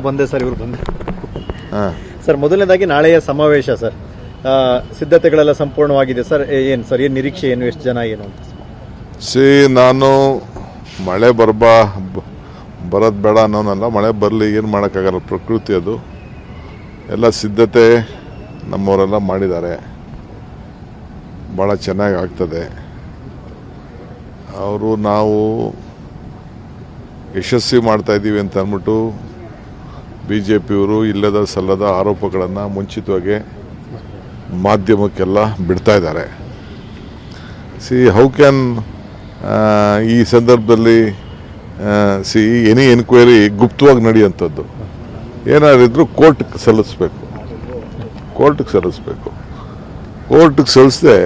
ಬಂದೆ ಸರ್, ಇವರು ಬಂದೆ ಸರ್. ಮೊದಲನೇದಾಗಿ ನಾಳೆಯ ಸಮಾವೇಶ ಸರ್, ಸಿದ್ಧತೆಗಳೆಲ್ಲ ಸಂಪೂರ್ಣವಾಗಿದೆ ಸರ್. ಏನು ಸರ್, ಏನು ನಿರೀಕ್ಷೆ, ಏನು ಎಷ್ಟು ಜನ ಏನು ಅಂತ? ನಾನು ಮಳೆ ಬರೋದು ಬೇಡ ಅನ್ನೋನಲ್ಲ, ಮಳೆ ಬರಲಿ, ಏನು ಮಾಡೋಕ್ಕಾಗಲ್ಲ, ಪ್ರಕೃತಿ ಅದು. ಎಲ್ಲ ಸಿದ್ಧತೆ ನಮ್ಮವರೆಲ್ಲ ಮಾಡಿದ್ದಾರೆ, ಭಾಳ ಚೆನ್ನಾಗಿ ಆಗ್ತದೆ. ನಾವು ಯಶಸ್ವಿ ಮಾಡ್ತಾಯಿದ್ದೀವಿ ಅಂತ ಅಂದ್ಬಿಟ್ಟು BJPಯವರು ಇಲ್ಲದ ಸಲ್ಲದ ಆರೋಪಗಳನ್ನು ಮುಂಚಿತವಾಗಿ ಮಾಧ್ಯಮಕ್ಕೆಲ್ಲ ಬಿಡ್ತಾ ಇದ್ದಾರೆ. ಹೌ ಕ್ಯಾನ್ ಈ ಸಂದರ್ಭದಲ್ಲಿ ಎನಿ ಎನ್ಕ್ವೈರಿ ಗುಪ್ತವಾಗಿ ನಡೆಯುವಂಥದ್ದು. ಏನಾದ್ರು ಕೋರ್ಟ್ಗೆ ಸಲ್ಲಿಸ್ಬೇಕು, ಕೋರ್ಟ್ಗೆ ಸಲ್ಲಿಸದೆ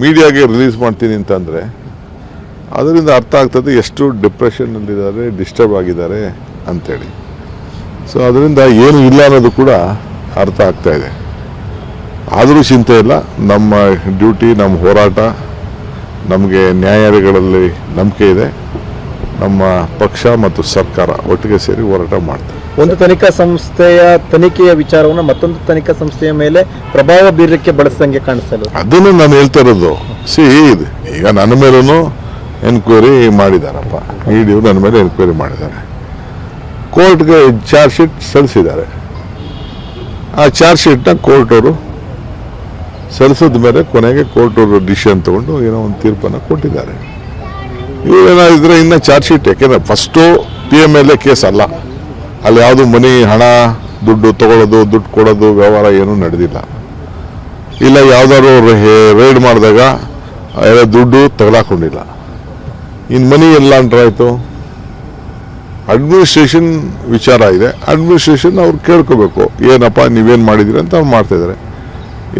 ಮೀಡಿಯಾಗೆ ರಿಲೀಸ್ ಮಾಡ್ತೀನಿ ಅಂತಂದರೆ ಅದರಿಂದ ಅರ್ಥ ಆಗ್ತದೆ ಎಷ್ಟು ಡಿಪ್ರೆಷನ್ನಲ್ಲಿದ್ದಾರೆ, ಡಿಸ್ಟರ್ಬ್ ಆಗಿದ್ದಾರೆ ಅಂಥೇಳಿ. ಅದರಿಂದ ಏನು ಇಲ್ಲ ಅನ್ನೋದು ಕೂಡ ಅರ್ಥ ಆಗ್ತಾ ಇದೆ. ಆದರೂ ಚಿಂತೆ ಇಲ್ಲ, ನಮ್ಮ ಡ್ಯೂಟಿ, ನಮ್ಮ ಹೋರಾಟ, ನಮಗೆ ನ್ಯಾಯಾಲಯಗಳಲ್ಲಿ ನಂಬಿಕೆ ಇದೆ. ನಮ್ಮ ಪಕ್ಷ ಮತ್ತು ಸರ್ಕಾರ ಒಟ್ಟಿಗೆ ಸೇರಿ ಹೋರಾಟ ಮಾಡ್ತಾರೆ. ಒಂದು ತನಿಖಾ ಸಂಸ್ಥೆಯ ತನಿಖೆಯ ವಿಚಾರವನ್ನು ಮತ್ತೊಂದು ತನಿಖಾ ಸಂಸ್ಥೆಯ ಮೇಲೆ ಪ್ರಭಾವ ಬೀರಲಿಕ್ಕೆ ಬಳಸಂಗೆ ಕಾಣಿಸ್ತಲ್ಲ. ಅದನ್ನು ನಾನು ಹೇಳ್ತಾ ಇರೋದು. ಈಗ ನನ್ನ ಮೇಲೂ ಎನ್ಕ್ವೈರಿ ಮಾಡಿದಾರಪ್ಪ, ಇಡಿಯವರು ನನ್ನ ಮೇಲೆ ಎನ್ಕ್ವೈರಿ ಮಾಡಿದ್ದಾರೆ. ಕೋರ್ಟ್ಗೆ ಚಾರ್ಜ್ ಶೀಟ್ ಸಲ್ಲಿಸಿದ್ದಾರೆ. ಆ ಚಾರ್ಜ್ ಶೀಟ್ನ ಕೋರ್ಟವರು ಸಲ್ಲಿಸಿದ ಮೇಲೆ ಕೊನೆಗೆ ಕೋರ್ಟವರು ಡಿಸಿಷನ್ ತಗೊಂಡು ಏನೋ ಒಂದು ತೀರ್ಪನ್ನು ಕೊಟ್ಟಿದ್ದಾರೆ. ಇವೇನಾದಿದ್ರೆ ಇನ್ನು ಚಾರ್ಜ್ ಶೀಟ್, ಯಾಕೆಂದರೆ ಫಸ್ಟು PMLA ಕೇಸ್ ಅಲ್ಲ, ಅಲ್ಲಿ ಯಾವುದು ಮನಿ, ಹಣ, ದುಡ್ಡು ತಗೊಳ್ಳೋದು, ದುಡ್ಡು ಕೊಡೋದು ವ್ಯವಹಾರ ಏನೂ ನಡೆದಿಲ್ಲ. ಇಲ್ಲ ಯಾವುದಾದ್ರು ರೈಡ್ ಮಾಡಿದಾಗ ಎಲ್ಲ ದುಡ್ಡು ತಗೊಳಕೊಂಡಿಲ್ಲ. ಇನ್ನು ಮನಿ ಎಲ್ಲ ಅಂಟ್ರಾಯ್ತು. ಅಡ್ಮಿನಿಸ್ಟ್ರೇಷನ್ ವಿಚಾರ ಇದೆ, ಅಡ್ಮಿನಿಸ್ಟ್ರೇಷನ್ ಅವ್ರು ಕೇಳ್ಕೋಬೇಕು, ಏನಪ್ಪ ನೀವೇನು ಮಾಡಿದ್ದೀರಿ ಅಂತ ಅವ್ರು ಮಾಡ್ತಾಯಿದ್ದಾರೆ.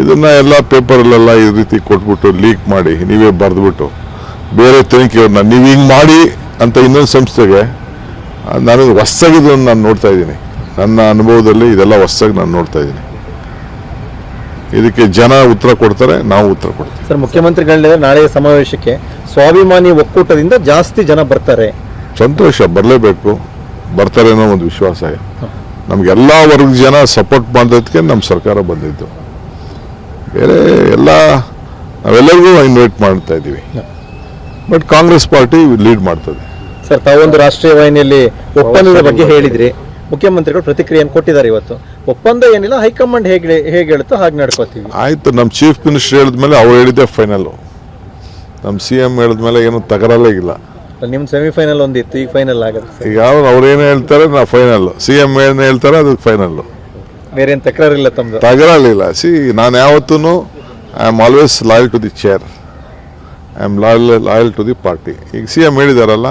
ಇದನ್ನು ಎಲ್ಲ ಪೇಪರಲ್ಲೆಲ್ಲ ಈ ರೀತಿ ಕೊಟ್ಬಿಟ್ಟು ಲೀಕ್ ಮಾಡಿ ನೀವೇ ಬರೆದ್ಬಿಟ್ಟು ಬೇರೆ ತನಿಖೆಯವ್ರನ್ನ ನೀವು ಹಿಂಗೆ ಮಾಡಿ ಅಂತ ಇನ್ನೊಂದು ಸಂಸ್ಥೆಗೆ, ನನಗೆ ಹೊಸ್ದಾಗಿದ್ದನ್ನು ನಾನು ನೋಡ್ತಾ ಇದ್ದೀನಿ. ನನ್ನ ಅನುಭವದಲ್ಲಿ ಇದೆಲ್ಲ ಹೊಸ್ದಾಗಿ ನಾನು ನೋಡ್ತಾ ಇದ್ದೀನಿ. ಇದಕ್ಕೆ ಜನ ಉತ್ತರ ಕೊಡ್ತಾರೆ, ನಾವು ಉತ್ತರ ಕೊಡ್ತೀವಿ. ಸರ್, ಮುಖ್ಯಮಂತ್ರಿಗಳ ನಾಳೆಯ ಸಮಾವೇಶಕ್ಕೆ ಸ್ವಾಭಿಮಾನಿ ಒಕ್ಕೂಟದಿಂದ ಜಾಸ್ತಿ ಜನ ಬರ್ತಾರೆ. ಸಂತೋಷ, ಬರಲೇಬೇಕು, ಬರ್ತಾರೆ ಅನ್ನೋ ಒಂದು ವಿಶ್ವಾಸ ಇದೆ. ನಮಗೆಲ್ಲ ವರ್ಗದ ಜನ ಸಪೋರ್ಟ್ ಮಾಡೋದಕ್ಕೆ ನಮ್ಮ ಸರ್ಕಾರ ಬಂದಿದ್ದು. ಬೇರೆ ನಾವೆಲ್ಲರಿಗೂ ಇನ್ವೈಟ್ ಮಾಡ್ತಾ ಇದ್ದೀವಿ, ಬಟ್ ಕಾಂಗ್ರೆಸ್ ಪಾರ್ಟಿ ಲೀಡ್ ಮಾಡ್ತದೆ. ಸರ್, ತಾವೊಂದು ರಾಷ್ಟ್ರೀಯ ವಾಹಿನಿಯಲ್ಲಿ ಒಪ್ಪಂದದ ಬಗ್ಗೆ ಹೇಳಿದ್ರಿ, ಮುಖ್ಯಮಂತ್ರಿಗಳು ಪ್ರತಿಕ್ರಿಯೆಯನ್ನು ಕೊಟ್ಟಿದ್ದಾರೆ. ಇವತ್ತು ಒಪ್ಪಂದ ಏನಿಲ್ಲ, ಹೈಕಮಾಂಡ್ ಹೇಗೆ ಹೇಳುತ್ತೋ ಹಾಗೆ ನಡ್ಕೋತೀವಿ. ಆಯ್ತು, ನಮ್ಮ ಚೀಫ್ ಮಿನಿಸ್ಟರ್ ಹೇಳಿದ್ಮೇಲೆ ಅವ್ರು ಹೇಳಿದ್ದೆ ಫೈನಲ್ಲು. ನಮ್ಮ CM ಹೇಳಿದ್ಮೇಲೆ ಏನು ತಕರಾರೇ ಇಲ್ಲ. ನಿಮ್ಮ ಸೆಮಿಫೈನಲ್ ಒಂದಿತ್ತು, ಈಗ ಫೈನಲ್ ಆಗುತ್ತೆ. ಈಗ ಅವ್ರೇನು ಹೇಳ್ತಾರೆ ನಾವು ಫೈನಲ್, CM ಏನು ಹೇಳ್ತಾರೆ ಅದು ಫೈನಲ್ಲು. ಬೇರೆ ಏನು ತಕರಾರಿಲ್ಲ, ತಮ್ಮದು ತಕರಾರಿಲ್ಲ. ನಾನು ಯಾವತ್ತೂ I am always loyal to the chair, I am loyal to the party. ಈಗ CM ಹೇಳಿದಾರಲ್ಲ,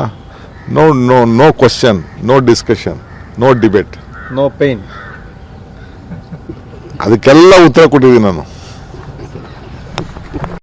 no question, no discussion, no debate, no pain, ಅದಕ್ಕೆಲ್ಲ ಉತ್ತರ ಕೊಟ್ಟಿದ್ದೀನಿ ನಾನು.